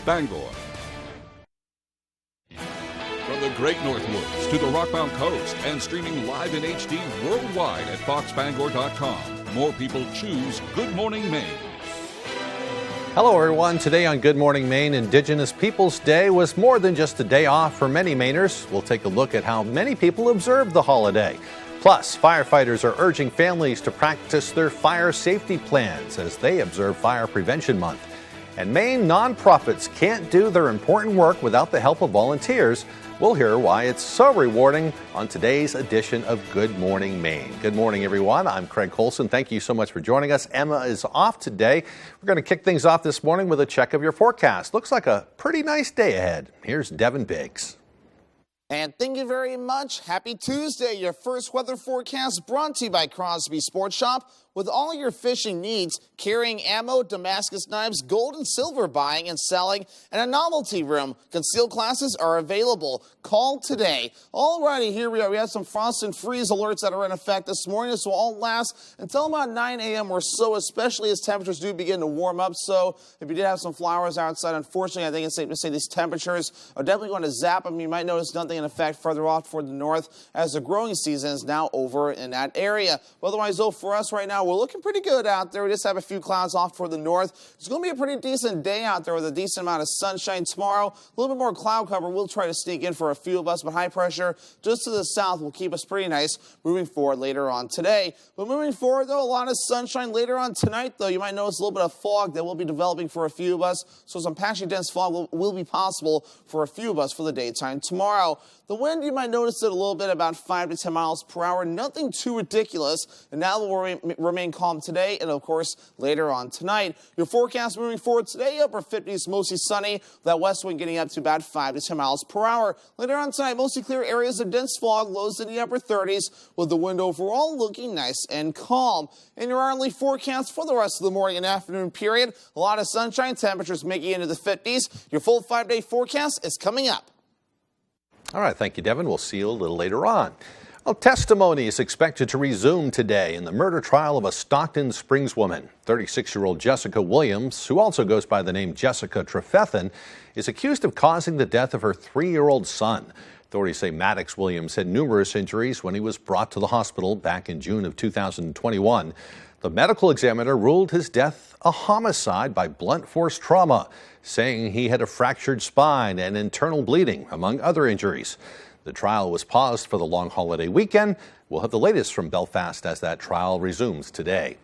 Bangor. From the Great North Woods to the Rockbound Coast and streaming live in HD worldwide at foxbangor.com. More people choose Good Morning Maine. Hello everyone. Today on Good Morning Maine, Indigenous Peoples Day was more than just a day off for many Mainers. We'll take a look at how many people observed the holiday. Plus, firefighters are urging families to practice their fire safety plans as they observe Fire Prevention Month. And Maine nonprofits can't do their important work without the help of volunteers. We'll hear why it's so rewarding on today's edition of Good Morning Maine. Good morning, everyone. I'm Craig Colson. Thank you so much for joining us. Emma is off today. We're going to kick things off this morning with a check of your forecast. Looks like a pretty nice day ahead. Here's Devin Biggs. And thank you very much. Happy Tuesday. Your first weather forecast brought to you by Crosby Sports Shop. With all your fishing needs, carrying ammo, Damascus knives, gold and silver buying and selling, and a novelty room. Concealed classes are available. Call today. Alrighty, here we are. We have some frost and freeze alerts that are in effect this morning. This will all last until about 9 a.m. or so, especially as temperatures do begin to warm up. So if you did have some flowers outside, unfortunately, I think it's safe to say these temperatures are definitely going to zap them. You might notice nothing in effect further off toward the north as the growing season is now over in that area. But otherwise, though, for us right now, we're looking pretty good out there. We just have a few clouds off toward the north. It's going to be a pretty decent day out there with a decent amount of sunshine tomorrow. A little bit more cloud cover will try to sneak in for a few of us, but high pressure just to the south will keep us pretty nice moving forward later on today. But moving forward, though, a lot of sunshine later on tonight, though. You might notice a little bit of fog that will be developing for a few of us, so some patchy dense fog will be possible for a few of us for the daytime tomorrow. The wind, you might notice it a little bit, about 5 to 10 miles per hour. Nothing too ridiculous, and that will remain calm today and, of course, later on tonight. Your forecast moving forward today, upper 50s, mostly sunny. That west wind getting up to about 5 to 10 miles per hour. Later on tonight, mostly clear areas of dense fog, lows in the upper 30s, with the wind overall looking nice and calm. In your hourly forecast for the rest of the morning and afternoon period, a lot of sunshine, temperatures making into the 50s. Your full 5-day forecast is coming up. All right, thank you, Devin. We'll see you a little later on. Well, testimony is expected to resume today in the murder trial of a Stockton Springs woman. 36-year-old Jessica Williams, who also goes by the name Jessica Trefethen, is accused of causing the death of her 3-year-old son. Authorities say Maddox Williams had numerous injuries when he was brought to the hospital back in June of 2021. The medical examiner ruled his death a homicide by blunt force trauma, saying he had a fractured spine and internal bleeding, among other injuries. The trial was paused for the long holiday weekend. We'll have the latest from Belfast as that trial resumes today.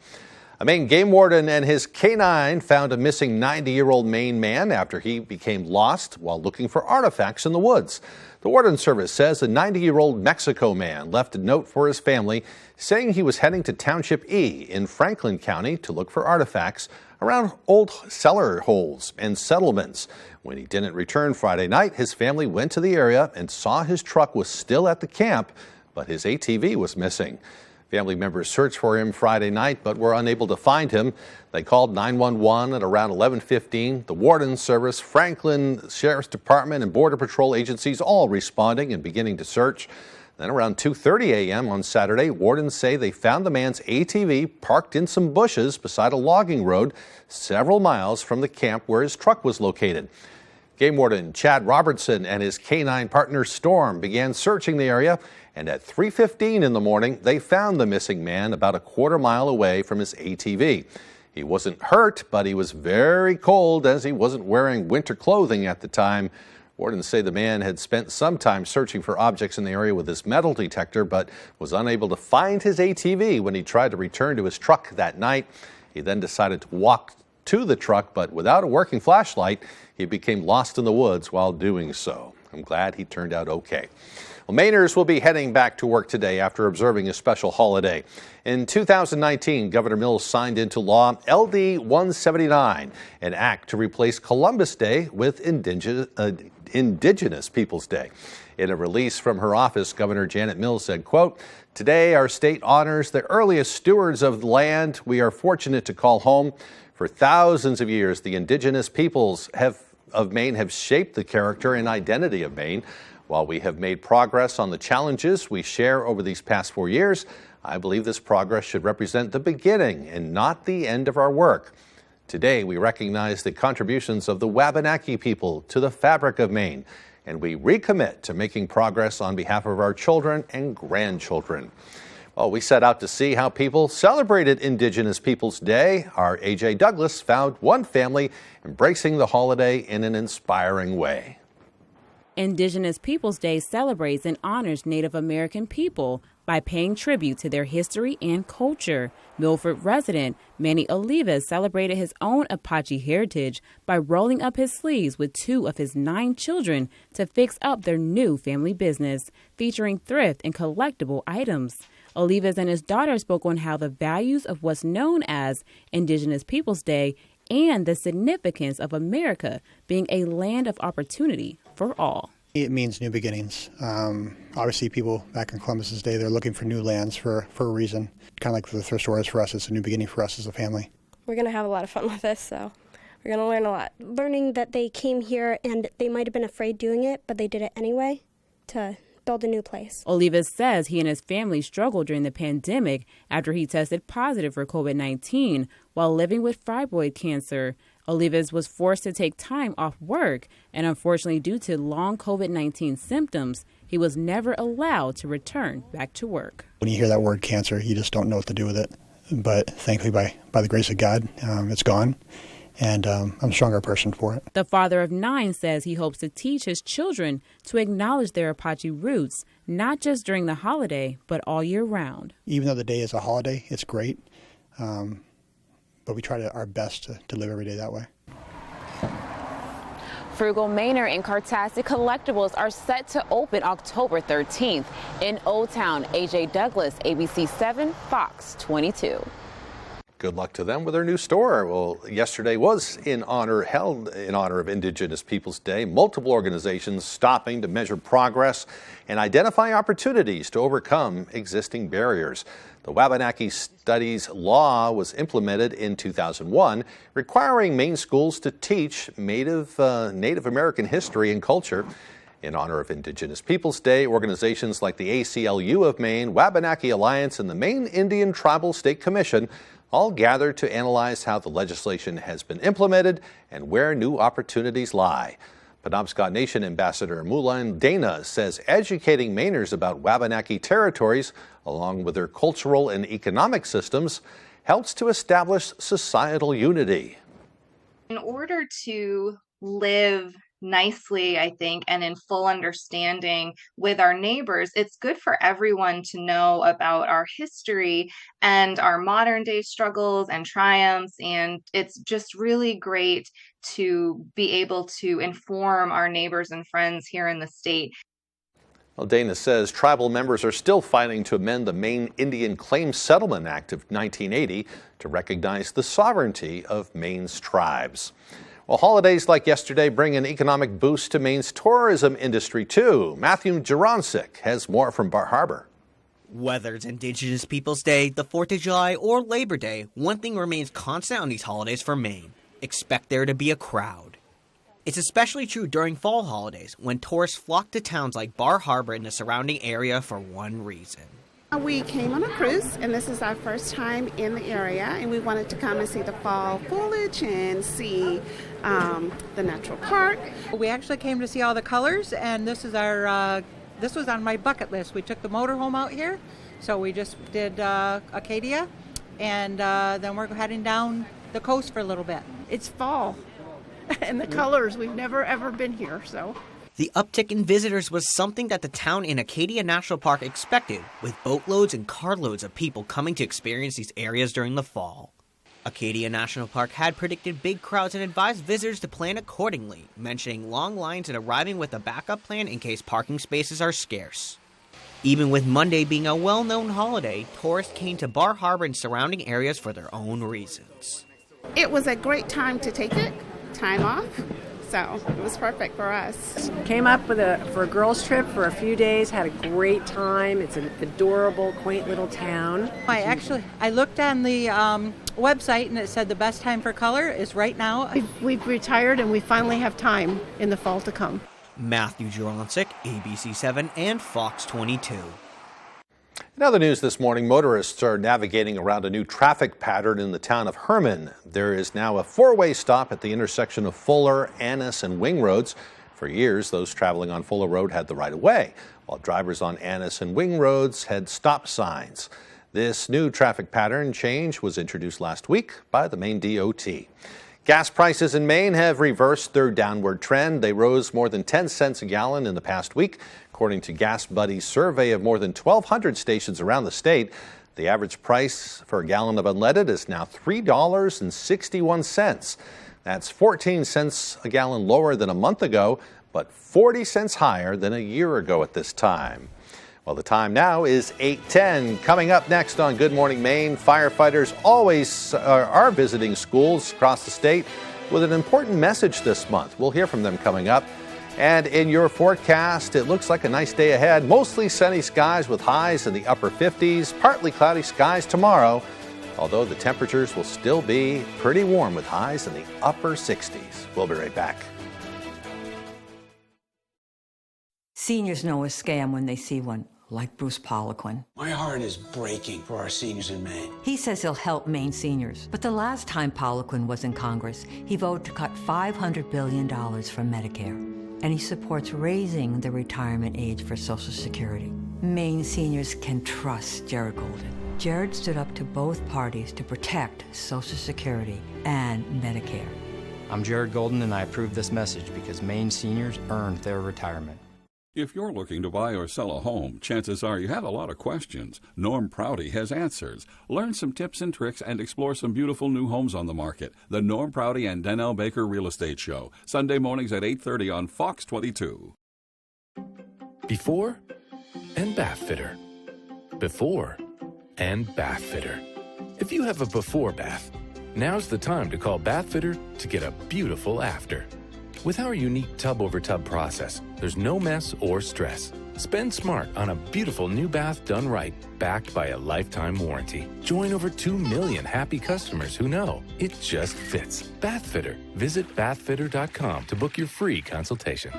A Maine game warden and his canine found a missing 90-year-old Maine man after he became lost while looking for artifacts in the woods. The Warden Service says a 90-year-old Mexico man left a note for his family saying he was heading to Township E in Franklin County to look for artifacts around old cellar holes and settlements. When he didn't return Friday night, his family went to the area and saw his truck was still at the camp, but his ATV was missing. Family members searched for him Friday night, but were unable to find him. They called 911 at around 11:15. The Warden Service, Franklin Sheriff's Department, and Border Patrol agencies all responding and beginning to search. Then around 2:30 a.m. on Saturday, wardens say they found the man's ATV parked in some bushes beside a logging road several miles from the camp where his truck was located. Game Warden Chad Robertson and his canine partner Storm began searching the area, and at 3:15 in the morning, they found the missing man about a quarter mile away from his ATV. He wasn't hurt, but he was very cold as he wasn't wearing winter clothing at the time. Wardens say the man had spent some time searching for objects in the area with his metal detector, but was unable to find his ATV when he tried to return to his truck that night. He then decided to walk to the truck, but without a working flashlight, he became lost in the woods while doing so. I'm glad he turned out okay. Well, Mainers will be heading back to work today after observing a special holiday. In 2019, Governor Mills signed into law LD 179, an act to replace Columbus Day with Indigenous Peoples Day. In a release from her office, Governor Janet Mills said, quote, "Today our state honors the earliest stewards of the land we are fortunate to call home. For thousands of years, the indigenous peoples of Maine have shaped the character and identity of Maine. While we have made progress on the challenges we share over these past 4 years, I believe this progress should represent the beginning and not the end of our work. Today, we recognize the contributions of the Wabanaki people to the fabric of Maine, and we recommit to making progress on behalf of our children and grandchildren. Well, we set out to see how people celebrated Indigenous Peoples Day. Our A.J. Douglas found one family embracing the holiday in an inspiring way. Indigenous Peoples Day celebrates and honors Native American people by paying tribute to their history and culture. Milford resident Manny Olivas celebrated his own Apache heritage by rolling up his sleeves with 2 of his 9 children to fix up their new family business, featuring thrift and collectible items. Olivas and his daughter spoke on how the values of what's known as Indigenous Peoples Day and the significance of America being a land of opportunity for all. It means new beginnings. Obviously, people back in Columbus's day, they're looking for new lands for a reason. Kind of like the thrift store is for us, it's a new beginning for us as a family. We're going to have a lot of fun with this, so we're going to learn a lot. Learning that they came here and they might have been afraid doing it, but they did it anyway to build a new place. Olivas says he and his family struggled during the pandemic after he tested positive for COVID-19 while living with fibroid cancer. Olivas was forced to take time off work, and unfortunately, due to long COVID-19 symptoms, he was never allowed to return back to work. When you hear that word cancer, you just don't know what to do with it. But thankfully, by the grace of God, it's gone, and I'm a stronger person for it. The father of 9 says he hopes to teach his children to acknowledge their Apache roots, not just during the holiday, but all year round. Even though the day is a holiday, it's great. But we try our best to live every day that way. Frugal Manor and Cartastic Collectibles are set to open October 13th in Old Town. A.J. Douglas, ABC 7, Fox 22. Good luck to them with their new store. Well, yesterday was held in honor of Indigenous Peoples Day. Multiple organizations stopping to measure progress and identify opportunities to overcome existing barriers. The Wabanaki Studies Law was implemented in 2001, requiring Maine schools to teach Native American history and culture. In honor of Indigenous Peoples Day, organizations like the ACLU of Maine, Wabanaki Alliance, and the Maine Indian Tribal State Commission all gathered to analyze how the legislation has been implemented and where new opportunities lie. Penobscot Nation Ambassador Mulan Dana says educating Mainers about Wabanaki territories, along with their cultural and economic systems, helps to establish societal unity. In order to live nicely, I think, and in full understanding with our neighbors, it's good for everyone to know about our history and our modern day struggles and triumphs. And it's just really great to be able to inform our neighbors and friends here in the state. Well, Dana says tribal members are still fighting to amend the Maine Indian Claims Settlement Act of 1980 to recognize the sovereignty of Maine's tribes. Well, holidays like yesterday bring an economic boost to Maine's tourism industry, too. Matthew Juronsik has more from Bar Harbor. Whether it's Indigenous Peoples Day, the 4th of July, or Labor Day, one thing remains constant on these holidays for Maine. Expect there to be a crowd. It's especially true during fall holidays, when tourists flock to towns like Bar Harbor and the surrounding area for one reason. We came on a cruise, and this is our first time in the area, and we wanted to come and see the fall foliage and see the natural park. We actually came to see all the colors, and this is this was on my bucket list. We took the motorhome out here, so we just did Acadia, and then we're heading down the coast for a little bit. It's fall, and the colors, we've never ever been here, so. The uptick in visitors was something that the town in Acadia National Park expected, with boatloads and carloads of people coming to experience these areas during the fall. Acadia National Park had predicted big crowds and advised visitors to plan accordingly, mentioning long lines and arriving with a backup plan in case parking spaces are scarce. Even with Monday being a well-known holiday, tourists came to Bar Harbor and surrounding areas for their own reasons. It was a great time to take it, time off. So it was perfect for us. Came up for a girls' trip for a few days, had a great time. It's an adorable, quaint little town. I looked on the website and it said the best time for color is right now. We've retired and we finally have time in the fall to come. Matthew Juronsik, ABC 7 and Fox 22. In other news this morning, motorists are navigating around a new traffic pattern in the town of Herman. There is now a four-way stop at the intersection of Fuller, Annis, and Wing Roads. For years, those traveling on Fuller Road had the right-of-way, while drivers on Annis and Wing Roads had stop signs. This new traffic pattern change was introduced last week by the Maine DOT. Gas prices in Maine have reversed their downward trend. They rose more than 10 cents a gallon in the past week. According to Gas Buddy's survey of more than 1,200 stations around the state, the average price for a gallon of unleaded is now $3.61. That's 14 cents a gallon lower than a month ago, but 40 cents higher than a year ago at this time. Well, the time now is 8:10. Coming up next on Good Morning Maine, firefighters always are visiting schools across the state with an important message this month. We'll hear from them coming up. And in your forecast, it looks like a nice day ahead. Mostly sunny skies with highs in the upper 50s, partly cloudy skies tomorrow, although the temperatures will still be pretty warm with highs in the upper 60s. We'll be right back. Seniors know a scam when they see one, like Bruce Poliquin. My heart is breaking for our seniors in Maine. He says he'll help Maine seniors. But the last time Poliquin was in Congress, he voted to cut $500 billion from Medicare. And he supports raising the retirement age for Social Security. Maine seniors can trust Jared Golden. Jared stood up to both parties to protect Social Security and Medicare. I'm Jared Golden, and I approve this message because Maine seniors earned their retirement. If you're looking to buy or sell a home, chances are you have a lot of questions. Norm Prouty has answers. Learn some tips and tricks and explore some beautiful new homes on the market. The Norm Prouty and Donnell Baker Real Estate Show, Sunday mornings at 8:30 on Fox 22. Before and Bath Fitter. Before and Bath Fitter. If you have a before bath, now's the time to call Bath Fitter to get a beautiful after. With our unique tub-over-tub process, there's no mess or stress. Spend smart on a beautiful new bath done right, backed by a lifetime warranty. Join over 2 million happy customers who know it just fits. Bath Fitter. Visit bathfitter.com to book your free consultation.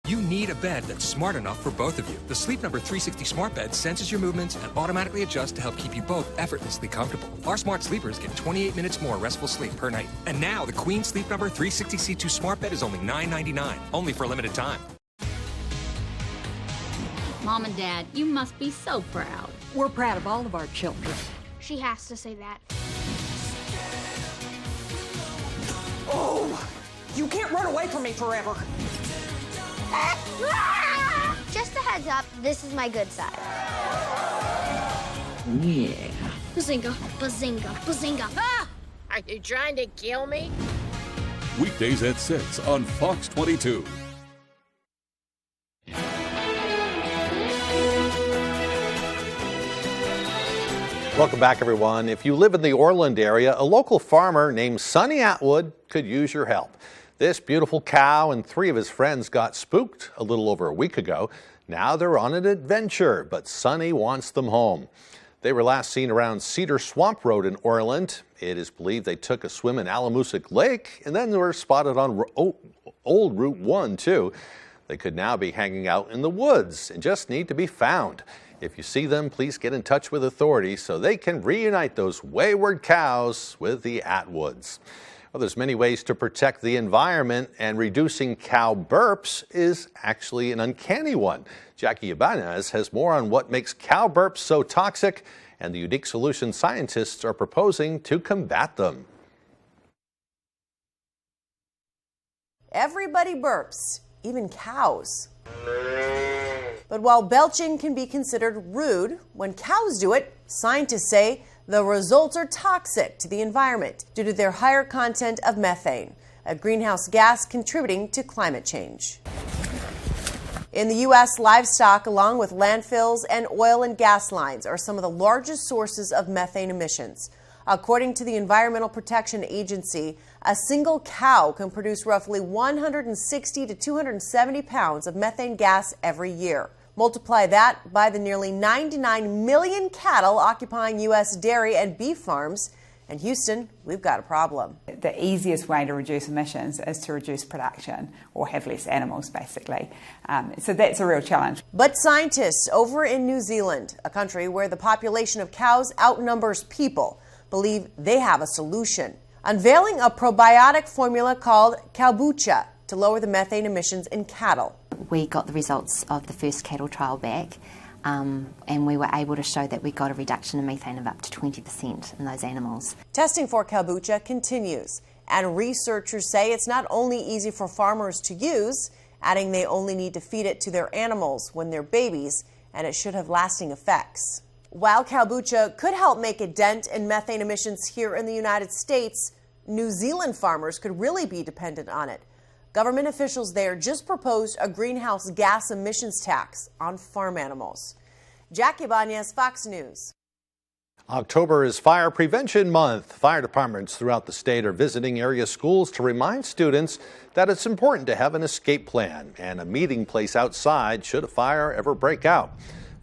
You need a bed that's smart enough for both of you. The Sleep Number 360 Smart Bed senses your movements and automatically adjusts to help keep you both effortlessly comfortable. Our smart sleepers get 28 minutes more restful sleep per night. And now the Queen Sleep Number 360 C2 Smart Bed is only $9.99, only for a limited time. Mom and Dad, you must be so proud. We're proud of all of our children. She has to say that. Oh, you can't run away from me forever. Just a heads up, this is my good side. Yeah. Bazinga, bazinga, bazinga. Ah! Are you trying to kill me? Weekdays at 6 on Fox 22. Welcome back, everyone. If you live in the Orland area, a local farmer named Sonny Atwood could use your help. This beautiful cow and 3 of his friends got spooked a little over a week ago. Now they're on an adventure, but Sonny wants them home. They were last seen around Cedar Swamp Road in Orland. It is believed they took a swim in Alamoosic Lake, and then they were spotted on Old Route 1, too. They could now be hanging out in the woods and just need to be found. If you see them, please get in touch with authorities so they can reunite those wayward cows with the Atwoods. Well, there's many ways to protect the environment, and reducing cow burps is actually an uncanny one. Jackie Ibanez has more on what makes cow burps so toxic and the unique solutions scientists are proposing to combat them. Everybody burps, even cows. But while belching can be considered rude, when cows do it, scientists say the results are toxic to the environment due to their higher content of methane, a greenhouse gas contributing to climate change. In the U.S., livestock, along with landfills and oil and gas lines, are some of the largest sources of methane emissions. According to the Environmental Protection Agency, a single cow can produce roughly 160 to 270 pounds of methane gas every year. Multiply that by the nearly 99 million cattle occupying U.S. dairy and beef farms, In Houston, we've got a problem. The easiest way to reduce emissions is to reduce production or have less animals, basically. So that's a real challenge. But scientists over in New Zealand, a country where the population of cows outnumbers people, believe they have a solution, unveiling a probiotic formula called kombucha to lower the methane emissions in cattle. We got the results of the first cattle trial back. And we were able to show that we got a reduction in methane of up to 20% in those animals. Testing for kombucha continues, and researchers say it's not only easy for farmers to use, adding they only need to feed it to their animals when they're babies, and it should have lasting effects. While kombucha could help make a dent in methane emissions here in the United States, New Zealand farmers could really be dependent on it. Government officials there just proposed a greenhouse gas emissions tax on farm animals. Jackie Ibanez, Fox News. October is Fire Prevention Month. Fire departments throughout the state are visiting area schools to remind students that it's important to have an escape plan and a meeting place outside should a fire ever break out.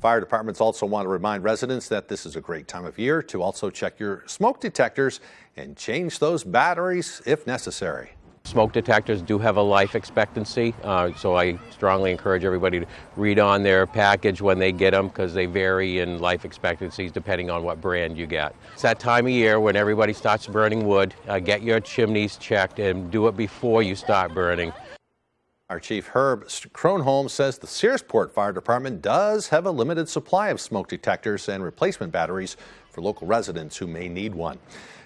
Fire departments also want to remind residents that this is a great time of year to also check your smoke detectors and change those batteries if necessary. Smoke detectors do have a life expectancy, so I strongly encourage everybody to read on their package when they get them because they vary in life expectancies depending on what brand you get. It's that time of year when everybody starts burning wood. Get your chimneys checked and do it before you start burning. Our Chief Herb Kronholm says the Searsport Fire Department does have a limited supply of smoke detectors and replacement batteries for local residents who may need one.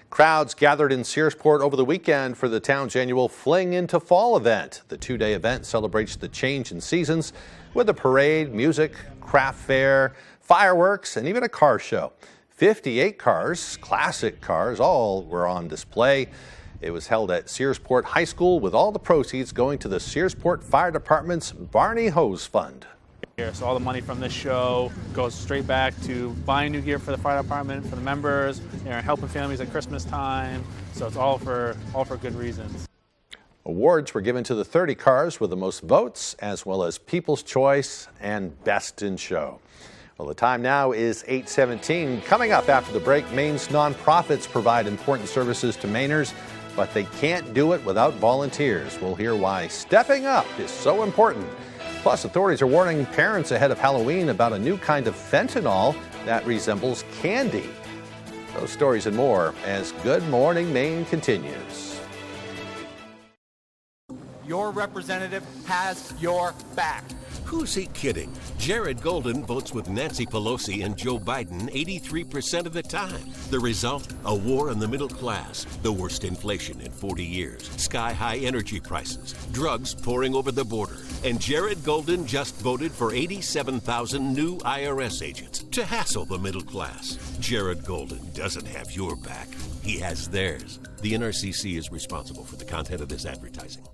Crowds gathered in Searsport over the weekend for the town's annual Fling into Fall event. The two-day event celebrates the change in seasons with a parade, music, craft fair, fireworks, and even a car show. 58 cars, classic cars, all were on display. It was held at Searsport High School with all the proceeds going to the Searsport Fire Department's Barney Hose Fund. So all the money from this show goes straight back to buying new gear for the fire department, for the members, helping families at Christmas time. So it's all for good reasons. Awards were given to the 30 cars with the most votes, as well as People's Choice and Best in Show. Well, the time now is 8:17. Coming up after the break, Maine's nonprofits provide important services to Mainers, but they can't do it without volunteers. We'll hear why stepping up is so important. Plus, authorities are warning parents ahead of Halloween about a new kind of fentanyl that resembles candy. Those stories and more as Good Morning Maine continues. Your representative has your back. Who's he kidding? Jared Golden votes with Nancy Pelosi and Joe Biden 83% of the time. The result? A war on the middle class, the worst inflation in 40 years, sky-high energy prices, drugs pouring over the border. And Jared Golden just voted for 87,000 new IRS agents to hassle the middle class. Jared Golden doesn't have your back. He has theirs. The NRCC is responsible for the content of this advertising.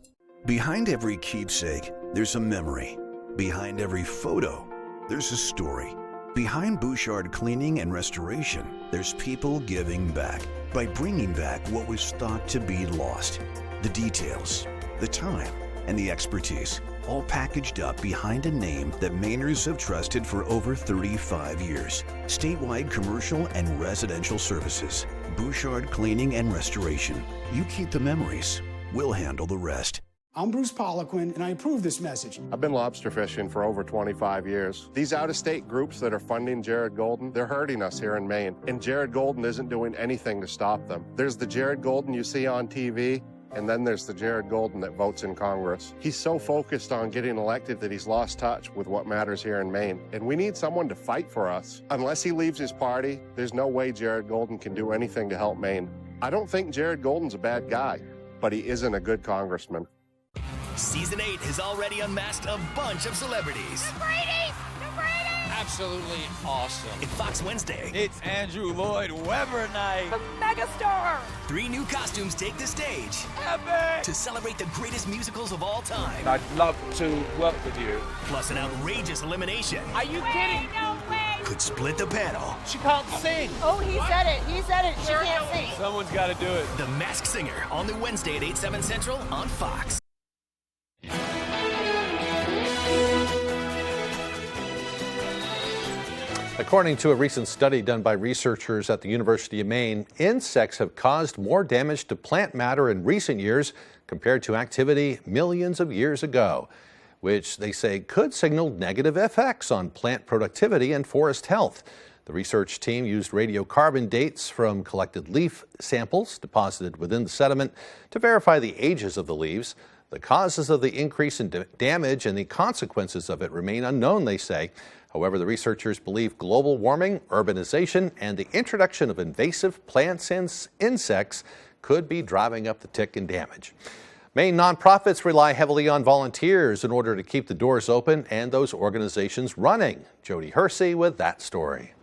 Behind every keepsake, there's a memory. Behind every photo, there's a story. Behind Bouchard Cleaning and Restoration, there's people giving back by bringing back what was thought to be lost. The details, the time, and the expertise, all packaged up behind a name that Mainers have trusted for over 35 years. Statewide commercial and residential services. Bouchard Cleaning and Restoration. You keep the memories. We'll handle the rest. I'm Bruce Poliquin, and I approve this message. I've been lobster fishing for over 25 years. These out-of-state groups that are funding Jared Golden, they're hurting us here in Maine, and Jared Golden isn't doing anything to stop them. There's the Jared Golden you see on TV, and then there's the Jared Golden that votes in Congress. He's so focused on getting elected that he's lost touch with what matters here in Maine, and we need someone to fight for us. Unless he leaves his party, there's no way Jared Golden can do anything to help Maine. I don't think Jared Golden's a bad guy, but he isn't a good congressman. Season 8 has already unmasked a bunch of celebrities. The Brady's! The Brady's! Absolutely awesome. It's Fox Wednesday. It's Andrew Lloyd Webber night. The megastar! 3 new costumes take the stage. Epic! To celebrate the greatest musicals of all time. I'd love to work with you. Plus an outrageous elimination. Are you kidding? No way! Could split the panel. She can't sing. Oh, he said it. He said it. She can't sing. Someone's got to do it. The Masked Singer on the Wednesday at 8/7 Central on Fox. A According to a recent study done by researchers at the University of Maine, insects have caused more damage to plant matter in recent years compared to activity millions of years ago, which they say could signal negative effects on plant productivity and forest health. The research team used radiocarbon dates from collected leaf samples deposited within the sediment to verify the ages of the leaves. The causes of the increase in damage and the consequences of it remain unknown, they say. However, the researchers believe global warming, urbanization, and the introduction of invasive plants and insects could be driving up the tick and damage. Maine nonprofits rely heavily on volunteers in order to keep the doors open and those organizations running. Jody Hersey with that story.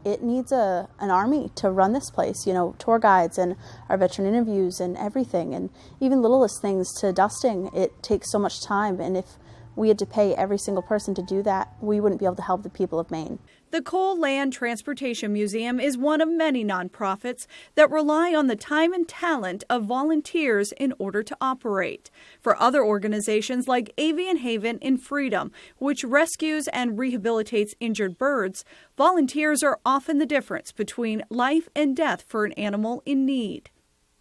It needs an army to run this place, you know, tour guides and our veteran interviews and everything, and even littlest things to dusting. It takes so much time, and if we had to pay every single person to do that, we wouldn't be able to help the people of Maine. The Coal Land Transportation Museum is one of many nonprofits that rely on the time and talent of volunteers in order to operate. For other organizations like Avian Haven in Freedom, which rescues and rehabilitates injured birds, volunteers are often the difference between life and death for an animal in need.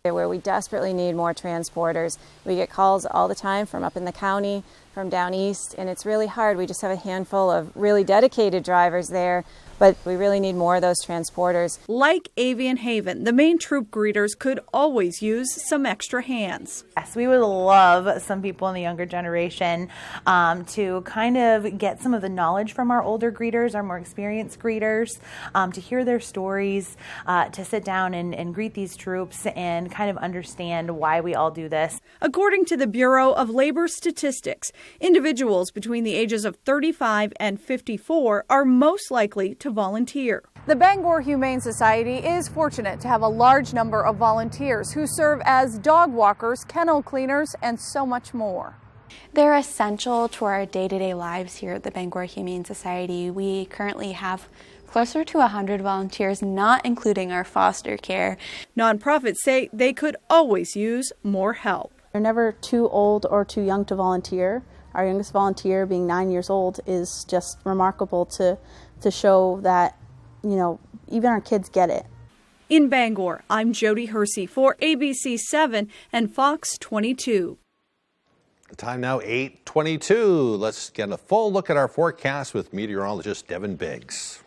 Where we desperately need more transporters. We get calls all the time from up in the county, from down east, and it's really hard. We just have a handful of really dedicated drivers there, but we really need more of those transporters. Like Avian Haven, the Maine troop greeters could always use some extra hands. Yes, we would love some people in the younger generation to kind of get some of the knowledge from our older greeters, our more experienced greeters, to hear their stories, to sit down and greet these troops and kind of understand why we all do this. According to the Bureau of Labor Statistics, individuals between the ages of 35 and 54 are most likely to volunteer. The Bangor Humane Society is fortunate to have a large number of volunteers who serve as dog walkers, kennel cleaners, and so much more. They're essential to our day-to-day lives here at the Bangor Humane Society. We currently have closer to 100 volunteers, not including our foster care. Nonprofits say they could always use more help. They're never too old or too young to volunteer. Our youngest volunteer, being 9 years old, is just remarkable to show that, you know, even our kids get it. In Bangor, I'm Jody Hersey for ABC 7 and Fox 22. The time now 8:22. Let's get a full look at our forecast with meteorologist Devin Biggs.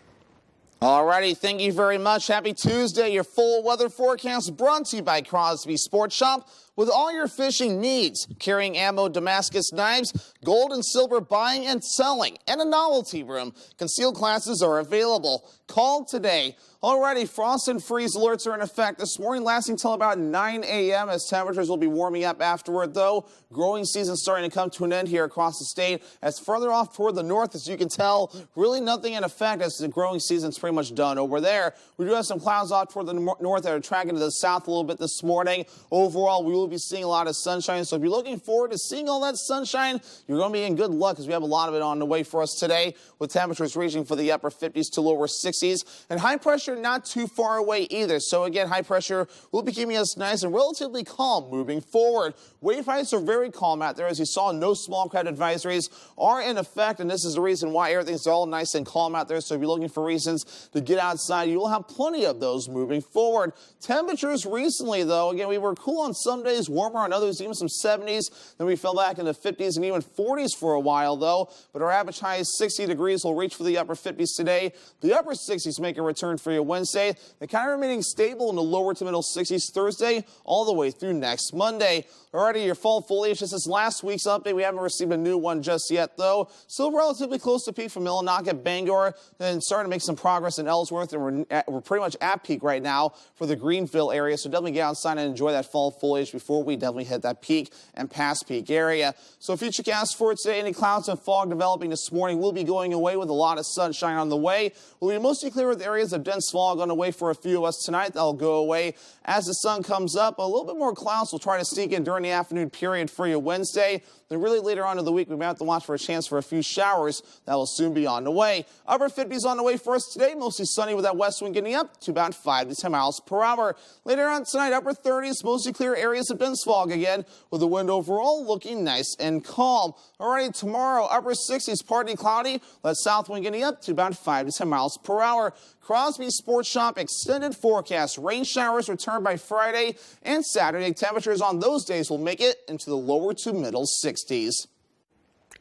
Alrighty, thank you very much. Happy Tuesday. Your full weather forecast brought to you by Crosby Sports Shop. With all your fishing needs, carrying ammo, Damascus knives, gold and silver buying and selling, and a novelty room, concealed classes are available. Call today. Alrighty, frost and freeze alerts are in effect this morning, lasting till about 9 a.m. as temperatures will be warming up afterward, though. Growing season starting to come to an end here across the state. As further off toward the north, as you can tell, really nothing in effect as the growing season's pretty much done over there. We do have some clouds off toward the north that are tracking to the south a little bit this morning. Overall, we will be seeing a lot of sunshine, so if you're looking forward to seeing all that sunshine, you're going to be in good luck because we have a lot of it on the way for us today, with temperatures reaching for the upper 50s to lower 60s, and high pressure not too far away either. So again, high pressure will be keeping us nice and relatively calm moving forward. Wave heights are very calm out there. As you saw, no small crowd advisories are in effect, and this is the reason why everything's all nice and calm out there. So if you're looking for reasons to get outside, you will have plenty of those moving forward. Temperatures recently, though, again, we were cool on some days, warmer on others, even some 70s. Then we fell back into 50s and even 40s for a while, though. But our average high is 60 degrees. We'll reach for the upper 50s today. The upper 60s make a return for you Wednesday. They're kind of remaining stable in the lower to middle 60s Thursday all the way through next Monday. Alrighty, your fall foliage. This is last week's update. We haven't received a new one just yet, though. Still relatively close to peak from Millinocket, Bangor, and starting to make some progress in Ellsworth, and we're pretty much at peak right now for the Greenville area. So definitely get outside and enjoy that fall foliage before we definitely hit that peak and past peak area. So futurecast for today, any clouds and fog developing this morning will be going away with a lot of sunshine on the way. We'll be mostly clear with areas of dense fog on the way for a few of us tonight. That'll go away as the sun comes up. A little bit more clouds will try to sneak in during the afternoon period for you Wednesday. Then really later on in the week, we may have to watch for a chance for a few showers. That will soon be on the way. Upper 50s on the way for us today. Mostly sunny with that west wind getting up to about 5 to 10 miles per hour. Later on tonight, upper 30s, mostly clear areas of participants fog again, with the wind overall looking nice and calm. Alrighty, tomorrow, upper 60s, partly cloudy, let south wind getting up to about 5 to 10 miles per hour. Crosby Sports Shop extended forecast. Rain showers return by Friday and Saturday. Temperatures on those days will make it into the lower to middle 60s.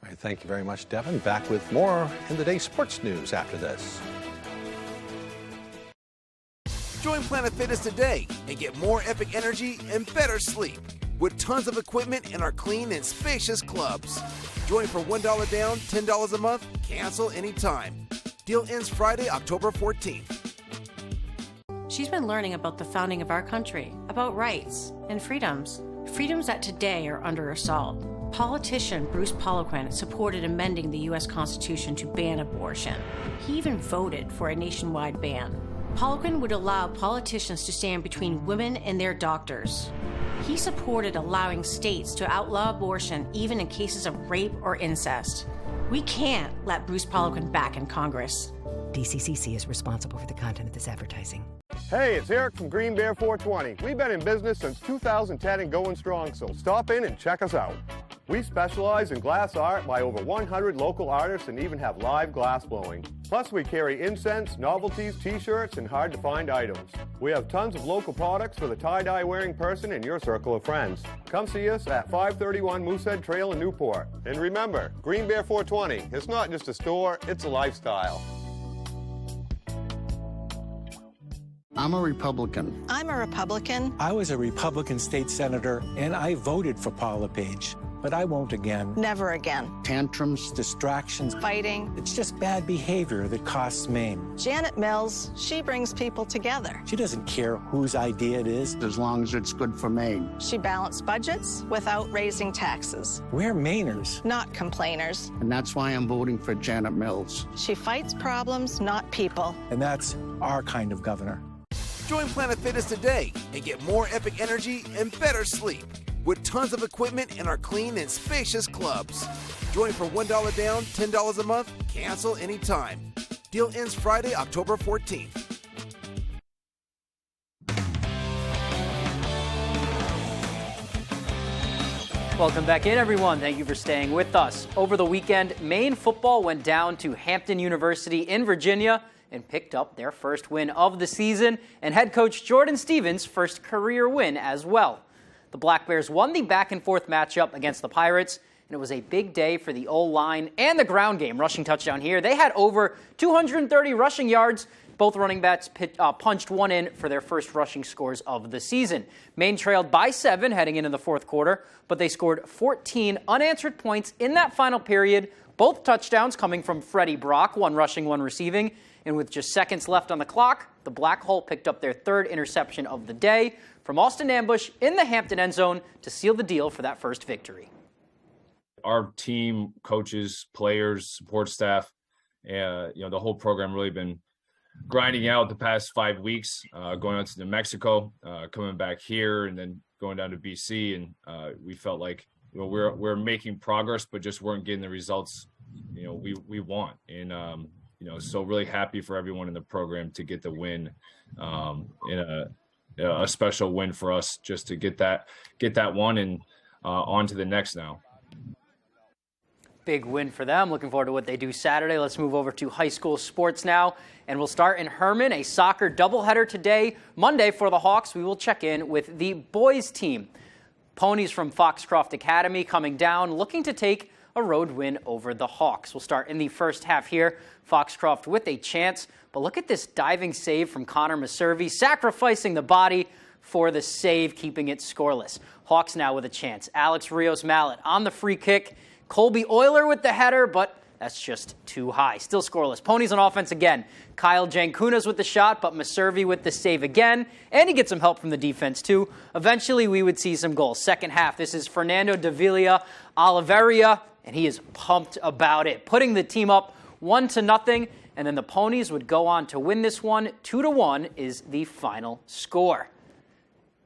All right, thank you very much, Devin. Back with more in the day's sports news after this. Join Planet Fitness today and get more epic energy and better sleep with tons of equipment in our clean and spacious clubs. Join for $1 down, $10 a month, cancel anytime. Deal ends Friday, October 14th. She's been learning about the founding of our country, about rights and freedoms. Freedoms that today are under assault. Politician Bruce Poliquin supported amending the U.S. Constitution to ban abortion. He even voted for a nationwide ban. Poliquin would allow politicians to stand between women and their doctors. He supported allowing states to outlaw abortion even in cases of rape or incest. We can't let Bruce Poliquin back in Congress. DCCC is responsible for the content of this advertising. Hey, it's Eric from Green Bear 420. We've been in business since 2010 and going strong, so stop in and check us out. We specialize in glass art by over 100 local artists and even have live glass blowing. Plus, we carry incense, novelties, t-shirts, and hard-to-find items. We have tons of local products for the tie-dye wearing person in your circle of friends. Come see us at 531 Moosehead Trail in Newport. And remember, Green Bear 420, it's not just a store, it's a lifestyle. I'm a Republican. I'm a Republican. I was a Republican state senator, and I voted for Paula Page, but I won't again. Never again. Tantrums, distractions, fighting. It's just bad behavior that costs Maine. Janet Mills, she brings people together. She doesn't care whose idea it is, as long as it's good for Maine. She balanced budgets without raising taxes. We're Mainers, not complainers. And that's why I'm voting for Janet Mills. She fights problems, not people. And that's our kind of governor. Join Planet Fitness today and get more epic energy and better sleep with tons of equipment in our clean and spacious clubs. Join for $1 down, $10 a month, cancel anytime. Deal ends Friday, October 14th. Welcome back in, everyone. Thank you for staying with us. Over the weekend, Maine football went down to Hampton University in Virginia and picked up their first win of the season, and head coach Jordan Stevens' first career win as well. The Black Bears won the back-and-forth matchup against the Pirates, and it was a big day for the O-line and the ground game. Rushing touchdown here. They had over 230 rushing yards. Both running backs punched one in for their first rushing scores of the season. Maine trailed by 7 heading into the fourth quarter, but they scored 14 unanswered points in that final period. Both touchdowns coming from Freddie Brock, one rushing, one receiving. And with just seconds left on the clock, the Black Hole picked up their third interception of the day from Austin Ambush in the Hampton end zone to seal the deal for that first victory. Our team, coaches, players, support staff, the whole program really been grinding out the past 5 weeks, going out to New Mexico, coming back here, and then going down to BC. And we felt like we're making progress, but just weren't getting the results we want. And so really happy for everyone in the program to get the win, in a special win for us just to get that one and on to the next now. Big win for them. Looking forward to what they do Saturday. Let's move over to high school sports now, and we'll start in Herman, a soccer doubleheader today. Monday for the Hawks, we will check in with the boys team. Ponies from Foxcroft Academy coming down, looking to take a road win over the Hawks. We'll start in the first half here. Foxcroft with a chance, but look at this diving save from Connor Maservi, sacrificing the body for the save, keeping it scoreless. Hawks now with a chance. Alex Rios-Mallet on the free kick. Colby Euler with the header, but that's just too high. Still scoreless. Ponies on offense again. Kyle Jankunas with the shot, but Maservi with the save again. And he gets some help from the defense, too. Eventually, we would see some goals. Second half, this is Fernando Davila Oliveria, and he is pumped about it, putting the team up 1-0, and then the Ponies would go on to win this one. 2-1 is the final score.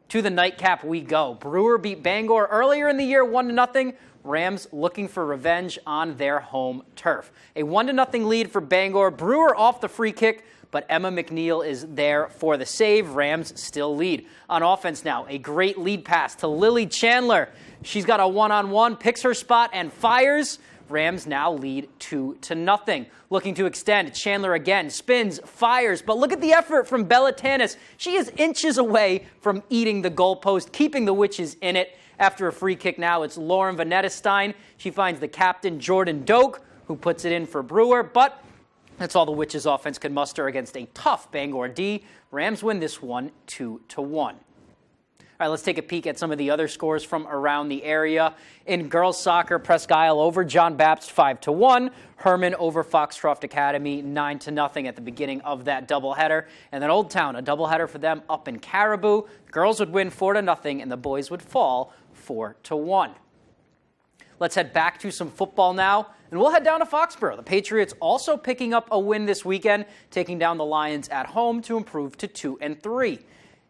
To the nightcap we go. Brewer beat Bangor earlier in the year 1-0. Rams looking for revenge on their home turf. A 1-0 lead for Bangor. Brewer off the free kick, but Emma McNeil is there for the save. Rams still lead. On offense now, a great lead pass to Lily Chandler. She's got a one-on-one, picks her spot, and fires. Rams now lead 2-0. Looking to extend, Chandler again spins, fires, but look at the effort from Bella Tanis. She is inches away from eating the goalpost, keeping the Witches in it. After a free kick now, it's Lauren Vanetta-Stein. She finds the captain, Jordan Doak, who puts it in for Brewer, but that's all the Witches offense could muster against a tough Bangor D. Rams win this one 2-1. All right, let's take a peek at some of the other scores from around the area. In girls soccer, Presque Isle over John Baptist 5-1. Herman over Foxcroft Academy 9-0 at the beginning of that doubleheader. And then Old Town, a doubleheader for them up in Caribou. Girls would win 4-0 and the boys would fall 4-1. Let's head back to some football now, and we'll head down to Foxborough. The Patriots also picking up a win this weekend, taking down the Lions at home to improve to 2-3.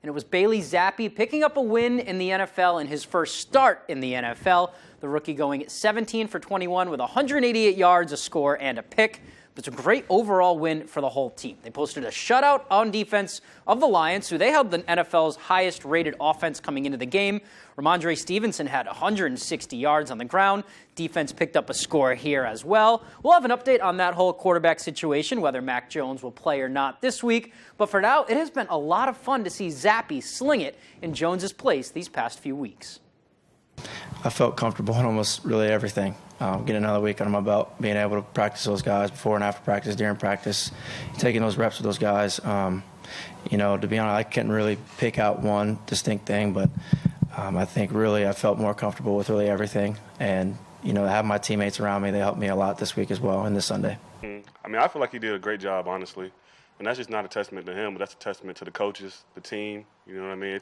And it was Bailey Zappi picking up a win in the NFL in his first start in the NFL. The rookie going 17 for 21 with 188 yards, a score, and a pick. But it's a great overall win for the whole team. They posted a shutout on defense of the Lions, who they held the NFL's highest-rated offense coming into the game. Ramondre Stevenson had 160 yards on the ground. Defense picked up a score here as well. We'll have an update on that whole quarterback situation, whether Mac Jones will play or not this week. But for now, it has been a lot of fun to see Zappi sling it in Jones's place these past few weeks. I felt comfortable in almost really everything. Getting another week under my belt, being able to practice those guys before and after practice, during practice, taking those reps with those guys. To be honest, I couldn't really pick out one distinct thing, but I think really I felt more comfortable with really everything. And, having my teammates around me, they helped me a lot this week as well and this Sunday. I feel like he did a great job, honestly. And that's just not a testament to him, but that's a testament to the coaches, the team. You know what I mean?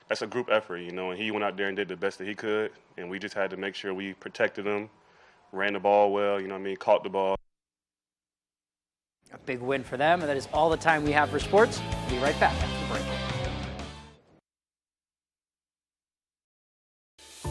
That's a group effort, and he went out there and did the best that he could, and we just had to make sure we protected him, ran the ball well, caught the ball. A big win for them, and that is all the time we have for sports. We'll be right back after the break.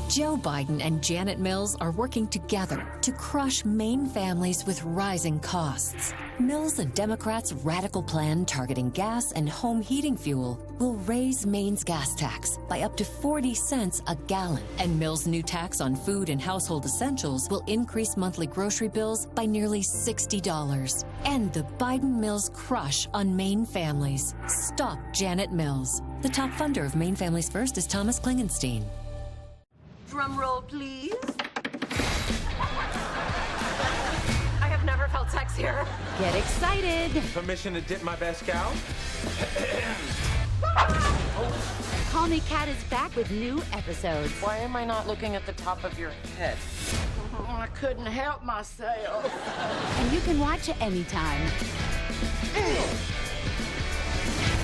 Joe Biden and Janet Mills are working together to crush Maine families with rising costs. Mills and Democrats' radical plan targeting gas and home heating fuel will raise Maine's gas tax by up to 40 cents a gallon. And Mills' new tax on food and household essentials will increase monthly grocery bills by nearly $60. And the Biden-Mills crush on Maine families. Stop Janet Mills. The top funder of Maine Families First is Thomas Klingenstein. Drum roll, please. I have never felt sexier. Get excited. Permission to dip my best cow? Call Me Kat is back with new episodes. Why am I not looking at the top of your head? I couldn't help myself. And you can watch it anytime.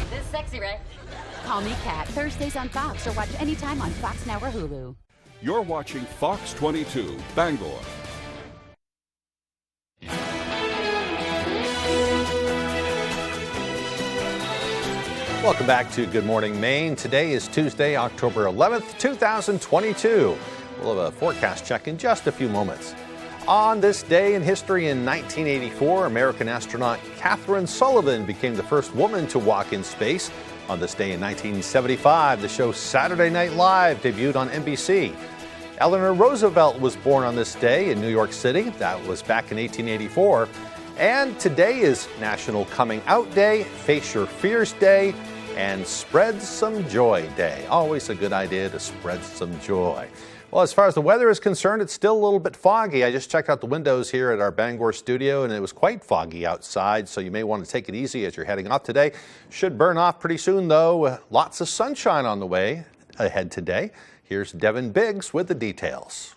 This is sexy, right? Call Me Kat, Thursdays on Fox, or watch anytime on Fox Now or Hulu. You're watching Fox 22, Bangor. Welcome back to Good Morning Maine. Today is Tuesday, October 11th, 2022. We'll have a forecast check in just a few moments. On this day in history in 1984, American astronaut Catherine Sullivan became the first woman to walk in space. On this day in 1975, the show Saturday Night Live debuted on NBC. Eleanor Roosevelt was born on this day in New York City. That was back in 1884. And today is National Coming Out Day, Face Your Fears Day, and Spread Some Joy Day. Always a good idea to spread some joy. Well, as far as the weather is concerned, it's still a little bit foggy. I just checked out the windows here at our Bangor studio, and it was quite foggy outside, so you may want to take it easy as you're heading off today. Should burn off pretty soon, though. Lots of sunshine on the way ahead today. Here's Devin Biggs with the details.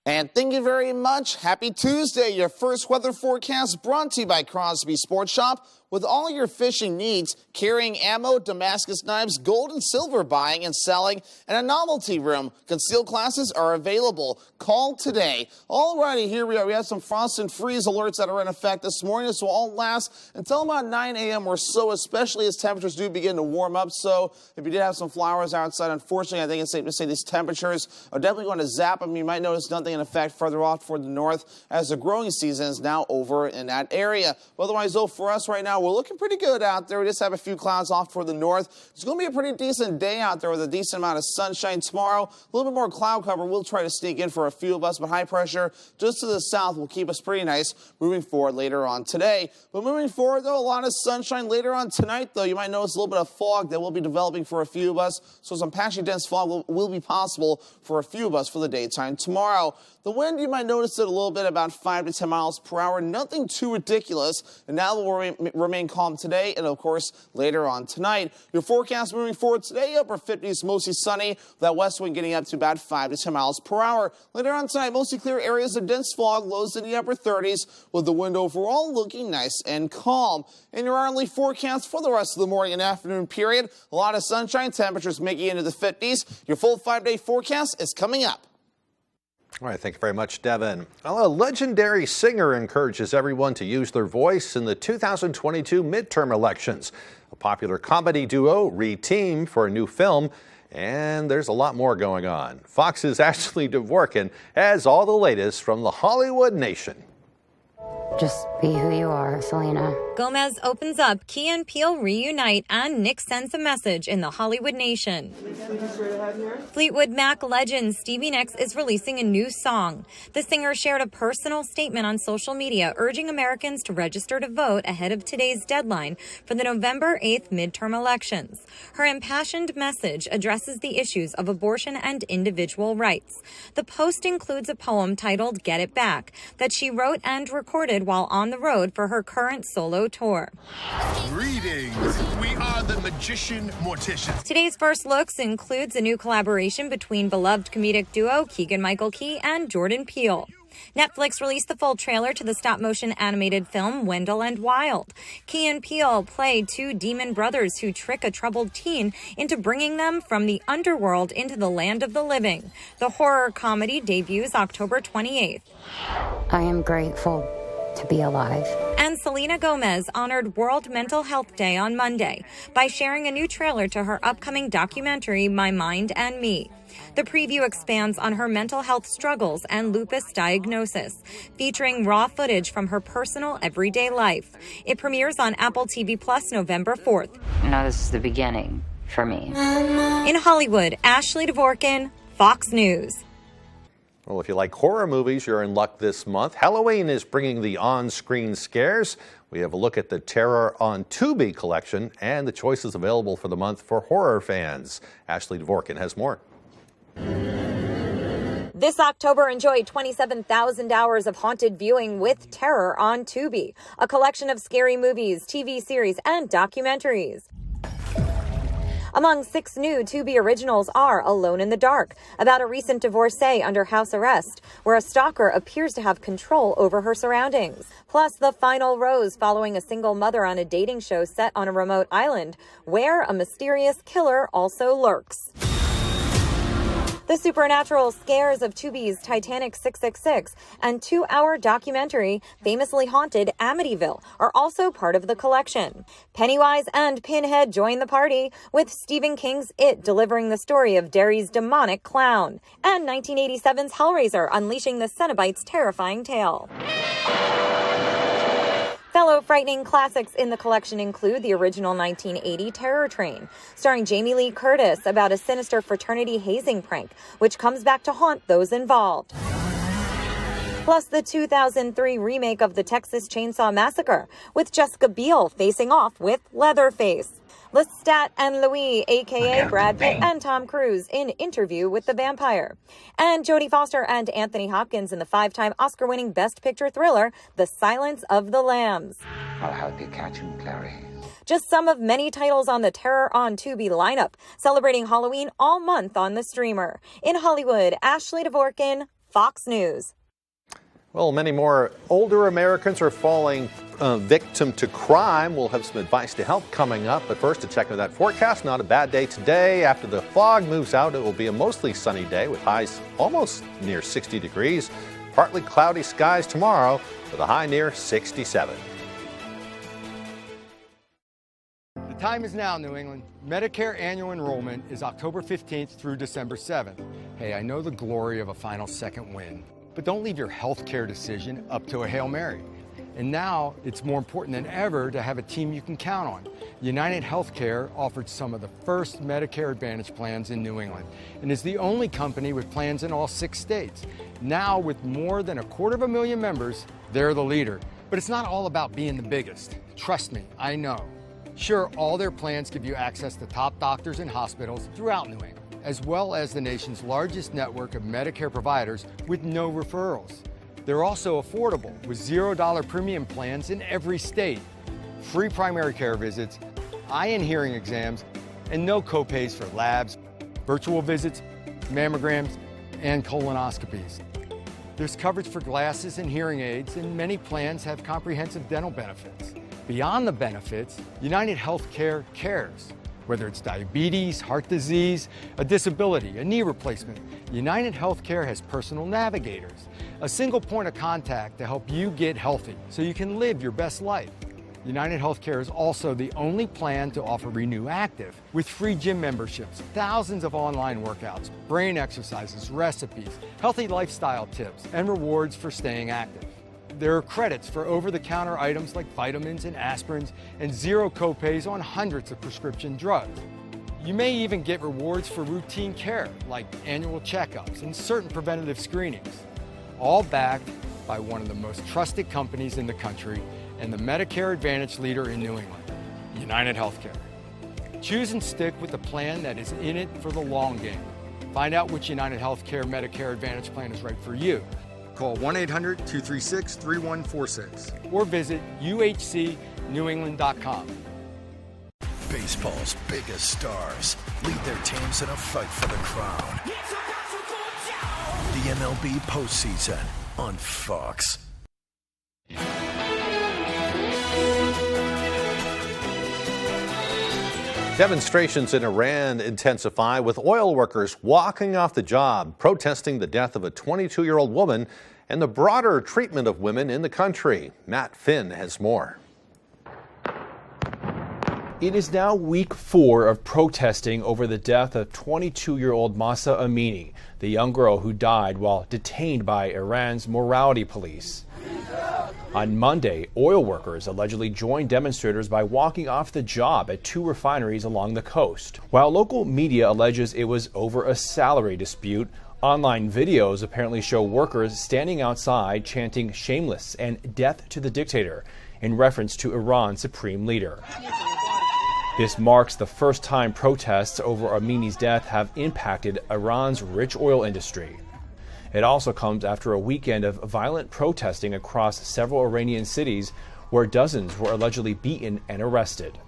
And thank you very much. Happy Tuesday. Your first weather forecast brought to you by Crosby Sports Shop with all your fishing needs, carrying ammo, Damascus knives, gold and silver buying and selling, and a novelty room. Concealed classes are available. Call today. Alrighty, here we are. We have some frost and freeze alerts that are in effect this morning. This will all last until about 9 a.m. or so, especially as temperatures do begin to warm up. So if you did have some flowers outside, unfortunately, I think it's safe to say these temperatures are definitely going to zap them. You might notice nothing in effect further off toward the north as the growing season is now over in that area. Otherwise, though, for us right now, we're looking pretty good out there. We just have a few clouds off toward the north. It's going to be a pretty decent day out there with a decent amount of sunshine tomorrow. A little bit more cloud cover will try to sneak in for a few of us, but high pressure just to the south will keep us pretty nice moving forward later on today. But moving forward, though, a lot of sunshine later on tonight, though. You might notice a little bit of fog that will be developing for a few of us, so some patchy dense fog will be possible for a few of us for the daytime tomorrow. The wind, you might notice it a little bit, about 5 to 10 miles per hour. Nothing too ridiculous, and that will remain calm today and, of course, later on tonight. Your forecast moving forward today, upper 50s, mostly sunny. That west wind getting up to about 5 to 10 miles per hour. Later on tonight, mostly clear areas of dense fog, lows in the upper 30s, with the wind overall looking nice and calm. In your hourly forecast for the rest of the morning and afternoon period, a lot of sunshine, temperatures making into the 50s. Your full 5-day forecast is coming up. All right, thank you very much, Devin. Well, a legendary singer encourages everyone to use their voice in the 2022 midterm elections. A popular comedy duo re-teamed for a new film, and there's a lot more going on. Fox's Ashley Dvorkin has all the latest from the Hollywood Nation. Just be who you are, Selena. Gomez opens up, Key and Peele reunite, and Nick sends a message in the Hollywood Nation. Fleetwood Mac legend Stevie Nicks is releasing a new song. The singer shared a personal statement on social media urging Americans to register to vote ahead of today's deadline for the November 8th midterm elections. Her impassioned message addresses the issues of abortion and individual rights. The post includes a poem titled Get It Back that she wrote and recorded while on the road for her current solo tour. Greetings. We are the Magician Morticians. Today's first looks includes a new collaboration between beloved comedic duo Keegan-Michael Key and Jordan Peele. Netflix released the full trailer to the stop-motion animated film Wendell and Wild. Key and Peele play two demon brothers who trick a troubled teen into bringing them from the underworld into the land of the living. The horror comedy debuts October 28th. I am grateful to be alive. And Selena Gomez honored World Mental Health Day on Monday by sharing a new trailer to her upcoming documentary, My Mind and Me. The preview expands on her mental health struggles and lupus diagnosis, featuring raw footage from her personal everyday life. It premieres on Apple TV Plus November 4th. You know, this is the beginning for me. In Hollywood, Ashley Dvorkin, Fox News. Well, if you like horror movies, you're in luck this month. Halloween is bringing the on-screen scares. We have a look at the Terror on Tubi collection and the choices available for the month for horror fans. Ashley Dvorkin has more. This October, enjoy 27,000 hours of haunted viewing with Terror on Tubi, a collection of scary movies, TV series, and documentaries. Among 6 new Tubi originals are Alone in the Dark, about a recent divorcee under house arrest, where a stalker appears to have control over her surroundings. Plus, The Final Rose, following a single mother on a dating show set on a remote island, where a mysterious killer also lurks. The supernatural scares of Tubi's Titanic 666 and 2-hour documentary Famously Haunted Amityville are also part of the collection. Pennywise and Pinhead join the party, with Stephen King's It delivering the story of Derry's demonic clown, and 1987's Hellraiser unleashing the Cenobites' terrifying tale. Fellow frightening classics in the collection include the original 1980 Terror Train, starring Jamie Lee Curtis, about a sinister fraternity hazing prank, which comes back to haunt those involved. Plus the 2003 remake of the Texas Chainsaw Massacre, with Jessica Biel facing off with Leatherface. Lestat and Louis, a.k.a. Brad Pitt and Tom Cruise, in Interview with the Vampire. And Jodie Foster and Anthony Hopkins in the 5-time Oscar-winning Best Picture thriller, The Silence of the Lambs. I'll help you catch him, Clary. Just some of many titles on the Terror on Tubi lineup, celebrating Halloween all month on the streamer. In Hollywood, Ashley Dvorkin, Fox News. Well, many more older Americans are falling victim to crime. We'll have some advice to help coming up. But first, to check with that forecast. Not a bad day today. After the fog moves out, it will be a mostly sunny day with highs almost near 60 degrees. Partly cloudy skies tomorrow with a high near 67. The time is now, New England. Medicare annual enrollment is October 15th through December 7th. Hey, I know the glory of a final second win, but don't leave your health care decision up to a Hail Mary. And now it's more important than ever to have a team you can count on. United Healthcare offered some of the first Medicare Advantage plans in New England and is the only company with plans in all 6 states. Now, with more than 250,000 members, they're the leader. But it's not all about being the biggest. Trust me, I know. Sure, all their plans give you access to top doctors and hospitals throughout New England, as well as the nation's largest network of Medicare providers with no referrals. They're also affordable with $0 premium plans in every state, free primary care visits, eye and hearing exams, and no copays for labs, virtual visits, mammograms, and colonoscopies. There's coverage for glasses and hearing aids, and many plans have comprehensive dental benefits. Beyond the benefits, United Healthcare cares. Whether it's diabetes, heart disease, a disability, a knee replacement, United Healthcare has personal navigators, a single point of contact to help you get healthy so you can live your best life. United Healthcare is also the only plan to offer Renew Active with free gym memberships, thousands of online workouts, brain exercises, recipes, healthy lifestyle tips, and rewards for staying active. There are credits for over-the-counter items like vitamins and aspirins and zero copays on hundreds of prescription drugs. You may even get rewards for routine care like annual checkups and certain preventative screenings, all backed by one of the most trusted companies in the country and the Medicare Advantage leader in New England, United Healthcare. Choose and stick with the plan that is in it for the long game. Find out which United Healthcare Medicare Advantage plan is right for you. Call 1-800-236-3146 or visit uhcnewengland.com. Baseball's biggest stars lead their teams in a fight for the crown. The MLB postseason on Fox. Demonstrations in Iran intensify with oil workers walking off the job, protesting the death of a 22-year-old woman and the broader treatment of women in the country. Matt Finn has more. It is now week 4 of protesting over the death of 22-year-old Mahsa Amini, the young girl who died while detained by Iran's morality police. On Monday, oil workers allegedly joined demonstrators by walking off the job at 2 refineries along the coast. While local media alleges it was over a salary dispute, online videos apparently show workers standing outside chanting "Shameless" and "Death to the Dictator" in reference to Iran's supreme leader. This marks the first time protests over Amini's death have impacted Iran's rich oil industry. It also comes after a weekend of violent protesting across several Iranian cities where dozens were allegedly beaten and arrested.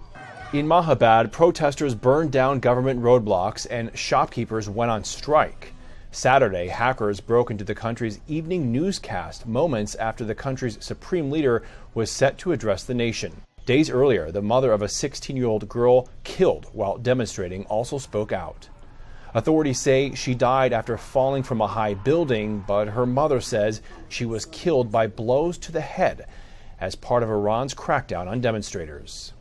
In Mahabad, protesters burned down government roadblocks and shopkeepers went on strike. Saturday, hackers broke into the country's evening newscast moments after the country's supreme leader was set to address the nation. Days earlier, the mother of a 16-year-old girl killed while demonstrating also spoke out. Authorities say she died after falling from a high building, but her mother says she was killed by blows to the head as part of Iran's crackdown on demonstrators.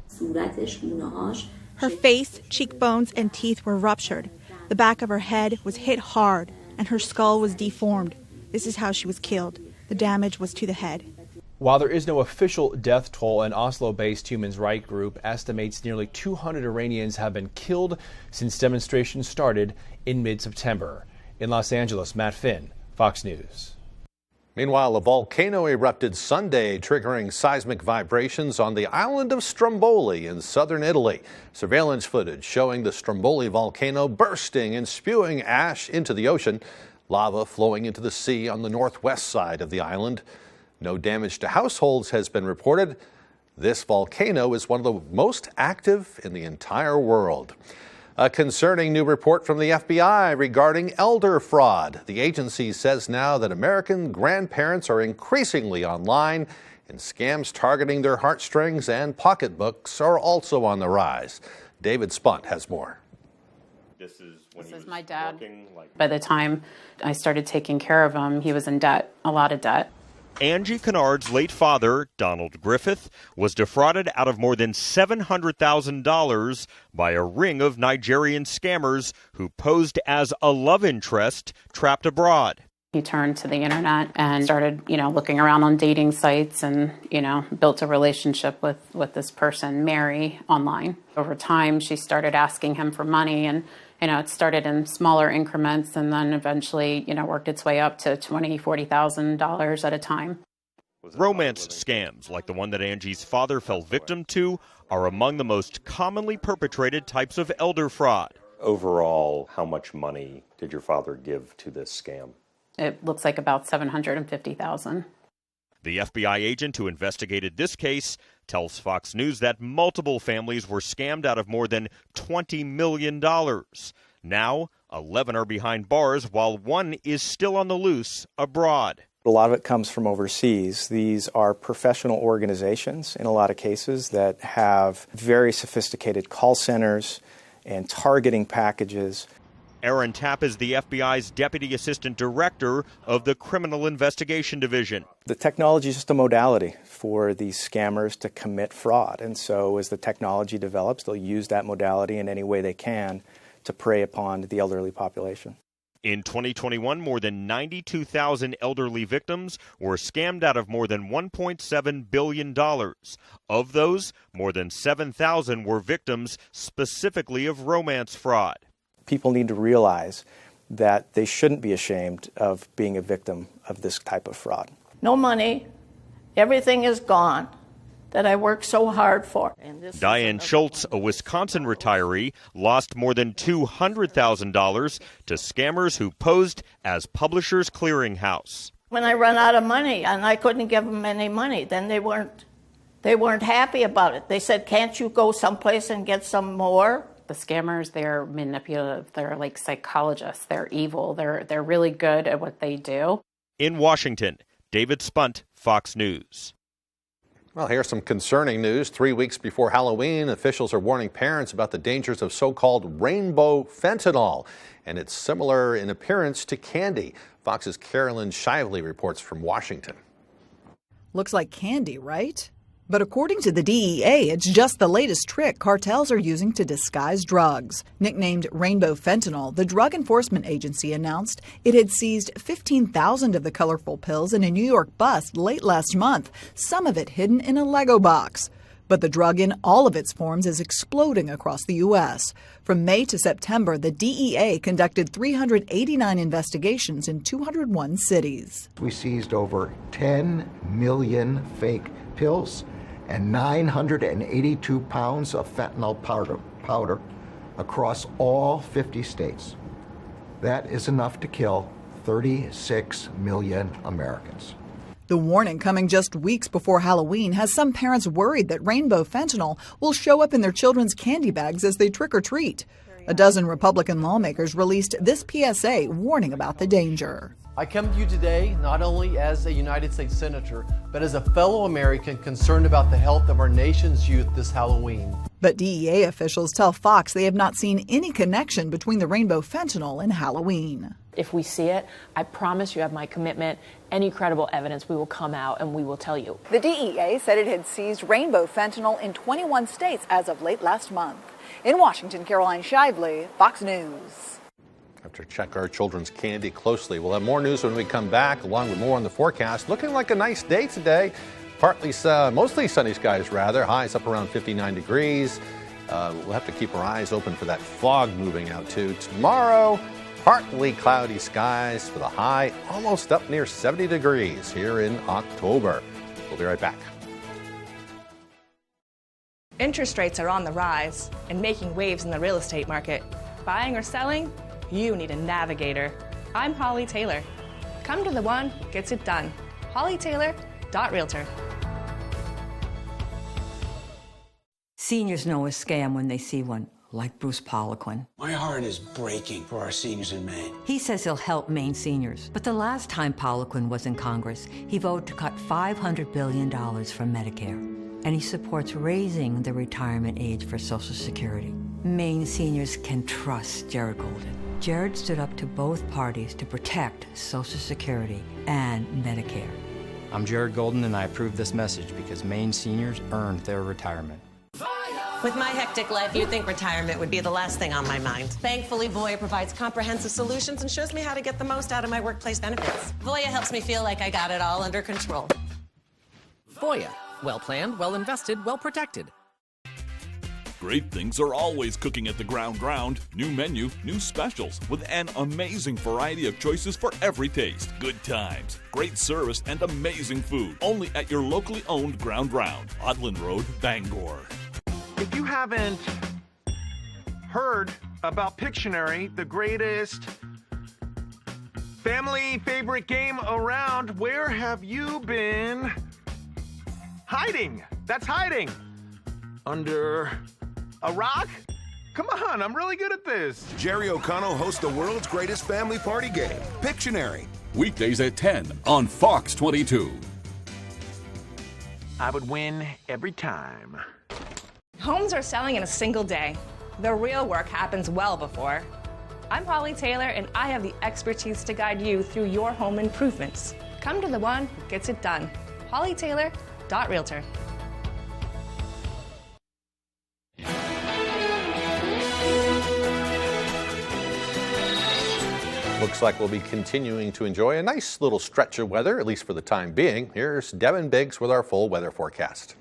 Her face, cheekbones, and teeth were ruptured. The back of her head was hit hard, and her skull was deformed. This is how she was killed. The damage was to the head. While there is no official death toll, an Oslo-based human rights group estimates nearly 200 Iranians have been killed since demonstrations started in mid-September. In Los Angeles, Matt Finn, Fox News. Meanwhile, a volcano erupted Sunday, triggering seismic vibrations on the island of Stromboli in southern Italy. Surveillance footage showing the Stromboli volcano bursting and spewing ash into the ocean, lava flowing into the sea on the northwest side of the island. No damage to households has been reported. This volcano is one of the most active in the entire world. A concerning new report from the FBI regarding elder fraud. The agency says now that American grandparents are increasingly online, and scams targeting their heartstrings and pocketbooks are also on the rise. David Spunt has more. This is my dad. By the time I started taking care of him, he was in debt, a lot of debt. Angie Kennard's late father, Donald Griffith, was defrauded out of more than $700,000 by a ring of Nigerian scammers who posed as a love interest trapped abroad. He turned to the internet and started, looking around on dating sites and, built a relationship with this person, Mary, online. Over time, she started asking him for money, and it started in smaller increments and then eventually, worked its way up to $20,000, $40,000 at a time. Romance scams, like the one that Angie's father fell victim to, are among the most commonly perpetrated types of elder fraud. Overall, how much money did your father give to this scam? It looks like about $750,000. The FBI agent who investigated this case tells Fox News that multiple families were scammed out of more than $20 million. Now, 11 are behind bars while one is still on the loose abroad. A lot of it comes from overseas. These are professional organizations in a lot of cases that have very sophisticated call centers and targeting packages. Aaron Tapp is the FBI's Deputy Assistant Director of the Criminal Investigation Division. The technology is just a modality for these scammers to commit fraud. And so as the technology develops, they'll use that modality in any way they can to prey upon the elderly population. In 2021, more than 92,000 elderly victims were scammed out of more than $1.7 billion. Of those, more than 7,000 were victims specifically of romance fraud. People need to realize that they shouldn't be ashamed of being a victim of this type of fraud. No money, everything is gone that I worked so hard for. Diane Schultz, a Wisconsin retiree, lost more than $200,000 to scammers who posed as Publishers Clearinghouse. When I ran out of money and I couldn't give them any money, then they weren't happy about it. They said, "Can't you go someplace and get some more?" The scammers, they're manipulative. They're like psychologists. They're evil. They're really good at what they do. In Washington, David Spunt, Fox News. Well, here's some concerning news. 3 weeks before Halloween, officials are warning parents about the dangers of so-called rainbow fentanyl, and it's similar in appearance to candy. Fox's Carolyn Shively reports from Washington. Looks like candy, right? But according to the DEA, it's just the latest trick cartels are using to disguise drugs. Nicknamed Rainbow Fentanyl, the Drug Enforcement Agency announced it had seized 15,000 of the colorful pills in a New York bus late last month, some of it hidden in a Lego box. But the drug in all of its forms is exploding across the U.S. From May to September, the DEA conducted 389 investigations in 201 cities. We seized over 10 million fake pills and 982 pounds of fentanyl powder across all 50 states. That is enough to kill 36 million Americans. The warning coming just weeks before Halloween has some parents worried that rainbow fentanyl will show up in their children's candy bags as they trick or treat. A dozen Republican lawmakers released this PSA warning about the danger. I come to you today not only as a United States Senator, but as a fellow American concerned about the health of our nation's youth this Halloween. But DEA officials tell Fox they have not seen any connection between the rainbow fentanyl and Halloween. If we see it, I promise you have my commitment. Any credible evidence, we will come out and we will tell you. The DEA said it had seized rainbow fentanyl in 21 states as of late last month. In Washington, Caroline Shively, Fox News. Have to check our children's candy closely. We'll have more news when we come back, along with more on the forecast. Looking like a nice day today. Mostly sunny skies, rather. Highs up around 59 degrees. We'll have to keep our eyes open for that fog moving out, too. Tomorrow, partly cloudy skies with a high almost up near 70 degrees here in October. We'll be right back. Interest rates are on the rise and making waves in the real estate market. Buying or selling? You need a navigator. I'm Holly Taylor. Come to the one who gets it done. HollyTaylor.Realtor. Seniors know a scam when they see one. like Bruce Poliquin. My heart is breaking for our seniors in Maine. He says he'll help Maine seniors. But the last time Poliquin was in Congress, he voted to cut $500 billion from Medicare. And he supports raising the retirement age for Social Security. Maine seniors can trust Jared Golden. Jared stood up to both parties to protect Social Security and Medicare. I'm Jared Golden, and I approve this message because Maine seniors earned their retirement. With my hectic life, you'd think retirement would be the last thing on my mind. Thankfully, Voya provides comprehensive solutions and shows me how to get the most out of my workplace benefits. Voya helps me feel like I got it all under control. Voya. Well-planned, well-invested, well-protected. Great things are always cooking at the Ground. New menu, new specials, with an amazing variety of choices for every taste. Good times, great service, and amazing food. Only at your locally owned Ground, Odland Road, Bangor. If you haven't heard about Pictionary, the greatest family favorite game around, where have you been hiding? That's hiding. Under a rock? Come on, I'm really good at this. Jerry O'Connell hosts the world's greatest family party game, Pictionary. Weekdays at 10 on Fox 22. I would win every time. Homes are selling in a single day. The real work happens well before. I'm Holly Taylor, and I have the expertise to guide you through your home improvements. Come to the one who gets it done. HollyTaylor.Realtor. Looks like we'll be continuing to enjoy a nice little stretch of weather, at least for the time being. Here's Devin Biggs with our full weather forecast.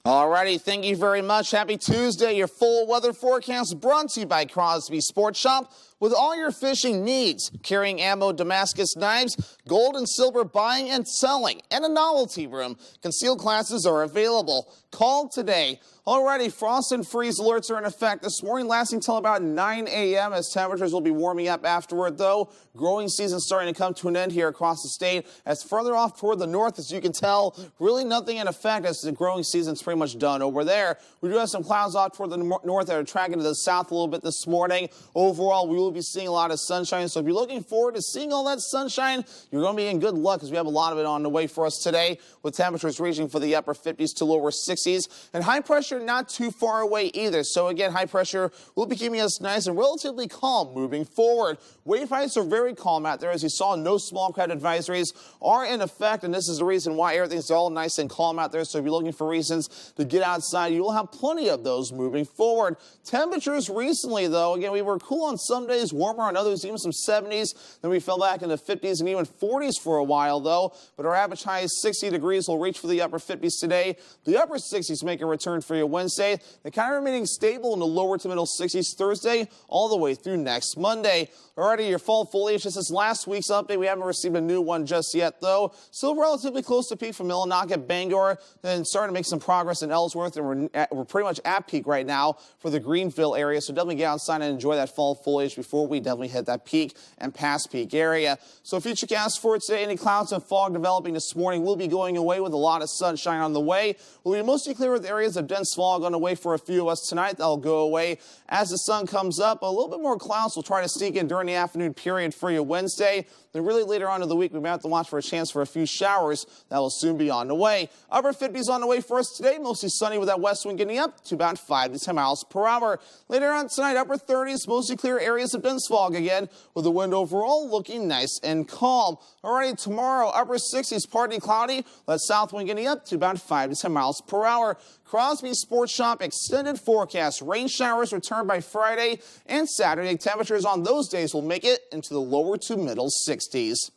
Alrighty, thank you very much. Happy Tuesday. Your full weather forecast brought to you by Crosby Sports Shop. With all your fishing needs, carrying ammo, Damascus knives, gold and silver buying and selling, and a novelty room, concealed classes are available. Call today. Alrighty, frost and freeze alerts are in effect this morning, lasting till about 9 a.m. as temperatures will be warming up afterward, though. Growing season starting to come to an end here across the state. As further off toward the north, as you can tell, really nothing in effect as the growing season's pretty much done over there. We do have some clouds off toward the north that are tracking to the south a little bit this morning. Overall, we will be seeing a lot of sunshine, so if you're looking forward to seeing all that sunshine, you're going to be in good luck because we have a lot of it on the way for us today, with temperatures reaching for the upper 50s to lower 60s, and high pressure not too far away either. So again, high pressure will be keeping us nice and relatively calm moving forward. Wave heights are very calm out there. As you saw, no small crowd advisories are in effect, and this is the reason why everything's all nice and calm out there. So if you're looking for reasons to get outside, you will have plenty of those moving forward. Temperatures recently, though, again, we were cool on some days, warmer on others, even some 70s. Then we fell back into 50s and even 40s for a while, though. But our average high is 60 degrees. We'll reach for the upper 50s today. The upper 60s make a return for you Wednesday. They're kind of remaining stable in the lower to middle 60s Thursday, all the way through next Monday. Already your fall foliage, this is last week's update. We haven't received a new one just yet, though. Still relatively close to peak from Millinocket, Bangor, and starting to make some progress in Ellsworth, and we're pretty much at peak right now for the Greenville area. So definitely get outside and enjoy that fall foliage before we definitely hit that peak and past peak area. So futurecast for today, any clouds and fog developing this morning will be going away with a lot of sunshine on the way. We'll be mostly clear with areas of dense fog on the way for a few of us tonight. That'll go away as the sun comes up. A little bit more clouds will try to sneak in during the afternoon period for you Wednesday. Then really later on in the week, we may have to watch for a chance for a few showers. That will soon be on the way. Upper 50s on the way for us today. Mostly sunny with that west wind getting up to about 5 to 10 miles per hour. Later on tonight, upper 30s, mostly clear areas of dense fog again, with the wind overall looking nice and calm. Alrighty, tomorrow, upper 60s, partly cloudy. That south wind getting up to about 5 to 10 miles per hour. Crosby Sports Shop extended forecast. Rain showers return by Friday and Saturday. Temperatures on those days will make it into the lower to middle 60s.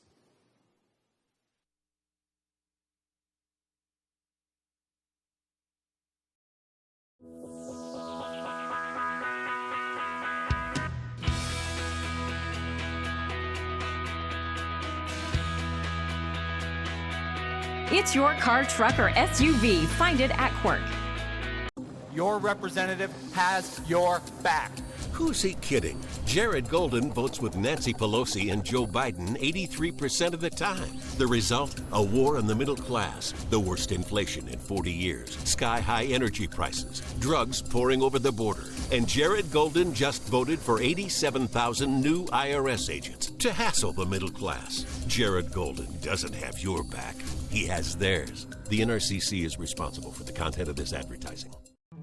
It's your car, truck, or SUV. Find it at Quirk. Your representative has your back. Who's he kidding? Jared Golden votes with Nancy Pelosi and Joe Biden 83% of the time. The result? A war on the middle class, the worst inflation in 40 years, sky-high energy prices, drugs pouring over the border. And Jared Golden just voted for 87,000 new IRS agents to hassle the middle class. Jared Golden doesn't have your back. He has theirs. The NRCC is responsible for the content of this advertising.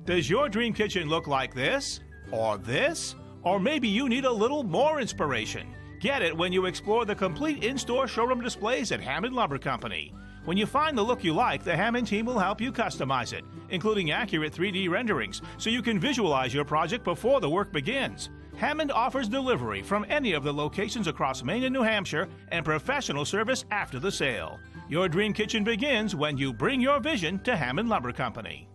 Does your dream kitchen look like this? Or this? Or maybe you need a little more inspiration. Get it when you explore the complete in-store showroom displays at Hammond Lumber Company. When you find the look you like, the Hammond team will help you customize it, including accurate 3D renderings, so you can visualize your project before the work begins. Hammond offers delivery from any of the locations across Maine and New Hampshire and professional service after the sale. Your dream kitchen begins when you bring your vision to Hammond Lumber Company.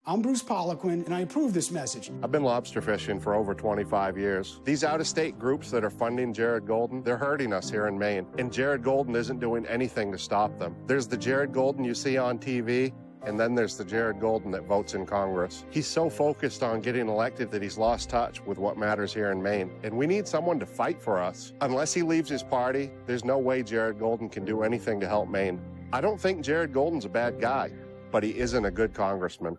I'm Bruce Poliquin, and I approve this message. I've been lobster fishing for over 25 years. These out-of-state groups that are funding Jared Golden, they're hurting us here in Maine, and Jared Golden isn't doing anything to stop them. There's the Jared Golden you see on TV, and then there's the Jared Golden that votes in Congress. He's so focused on getting elected that he's lost touch with what matters here in Maine, and we need someone to fight for us. Unless he leaves his party, there's no way Jared Golden can do anything to help Maine. I don't think Jared Golden's a bad guy, but he isn't a good congressman.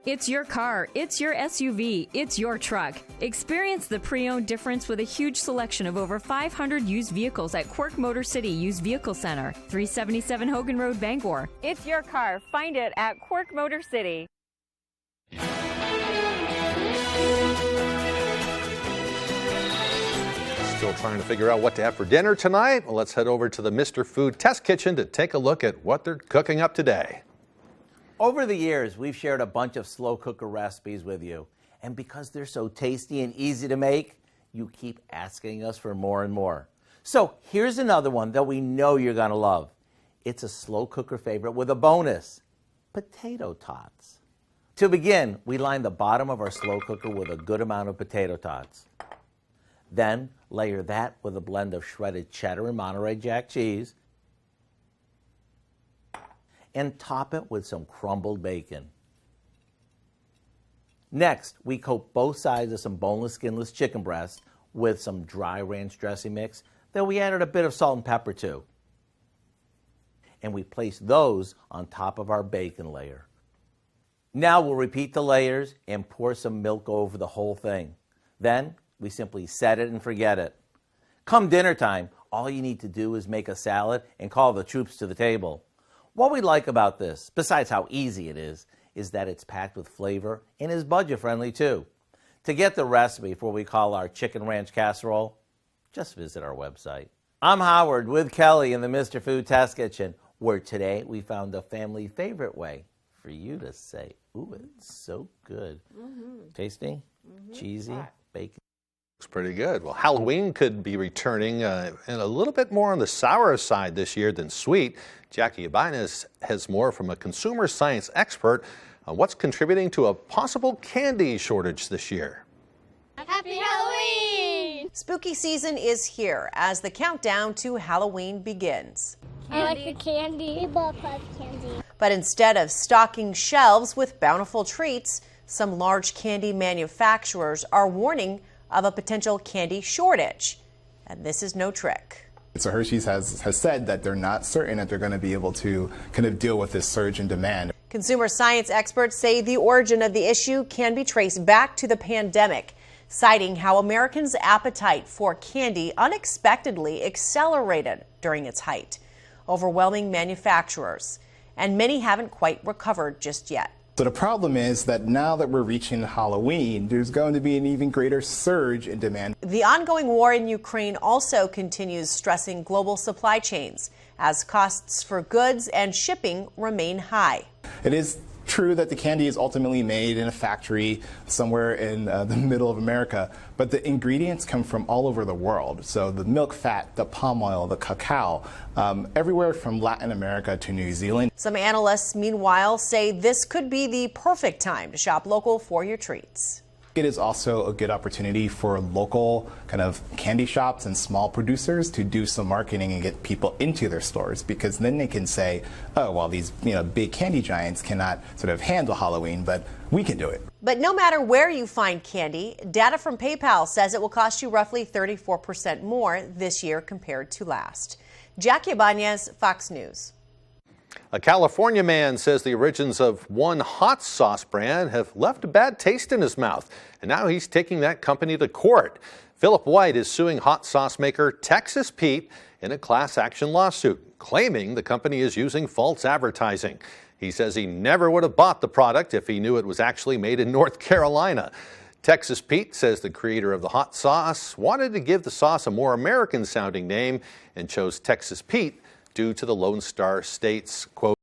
It's your car, it's your SUV, it's your truck. Experience the pre-owned difference with a huge selection of over 500 used vehicles at Quirk Motor City Used Vehicle Center, 377 Hogan Road, Bangor. It's your car. Find it at Quirk Motor City. Still trying to figure out what to have for dinner tonight? Well, let's head over to the Mr. Food Test Kitchen to take a look at what they're cooking up today. Over the years, we've shared a bunch of slow cooker recipes with you. And because they're so tasty and easy to make, you keep asking us for more and more. So here's another one that we know you're going to love. It's a slow cooker favorite with a bonus, potato tots. To begin, we line the bottom of our slow cooker with a good amount of potato tots. Then layer that with a blend of shredded cheddar and Monterey Jack cheese, and top it with some crumbled bacon. Next, we coat both sides of some boneless, skinless chicken breast with some dry ranch dressing mix that we added a bit of salt and pepper to. And we place those on top of our bacon layer. Now we'll repeat the layers and pour some milk over the whole thing. Then we simply set it and forget it. Come dinner time, all you need to do is make a salad and call the troops to the table. What we like about this, besides how easy it is that it's packed with flavor and is budget-friendly too. To get the recipe for what we call our chicken ranch casserole, just visit our website. I'm Howard with Kelly in the Mr. Food Test Kitchen, where today we found a family favorite way for you to say, ooh, it's so good. Tasty, cheesy, bacon. Looks pretty good. Well, Halloween could be returning and a little bit more on the sour side this year than sweet. Jackie Ibanez has more from a consumer science expert on what's contributing to a possible candy shortage this year. Happy Halloween! Spooky season is here as the countdown to Halloween begins. I like the candy. We both love candy. But instead of stocking shelves with bountiful treats, some large candy manufacturers are warning of a potential candy shortage. And this is no trick. So Hershey's has said that they're not certain that they're going to be able to kind of deal with this surge in demand. Consumer science experts say the origin of the issue can be traced back to the pandemic, citing how Americans' appetite for candy unexpectedly accelerated during its height, overwhelming manufacturers, and many haven't quite recovered just yet. So the problem is that now that we're reaching Halloween, there's going to be an even greater surge in demand. The ongoing war in Ukraine also continues stressing global supply chains as costs for goods and shipping remain high. It is true that the candy is ultimately made in a factory somewhere in the middle of America, but the ingredients come from all over the world. So the milk fat, the palm oil, the cacao, everywhere from Latin America to New Zealand. Some analysts, meanwhile, say this could be the perfect time to shop local for your treats. It is also a good opportunity for local kind of candy shops and small producers to do some marketing and get people into their stores, because then they can say, oh, well, these big candy giants cannot sort of handle Halloween, but we can do it. But no matter where you find candy, data from PayPal says it will cost you roughly 34% more this year compared to last. Jackie Ibanez, Fox News. A California man says the origins of one hot sauce brand have left a bad taste in his mouth, and now he's taking that company to court. Philip White is suing hot sauce maker Texas Pete in a class action lawsuit, claiming the company is using false advertising. He says he never would have bought the product if he knew it was actually made in North Carolina. Texas Pete says the creator of the hot sauce wanted to give the sauce a more American-sounding name and chose Texas Pete due to the Lone Star State's, quote,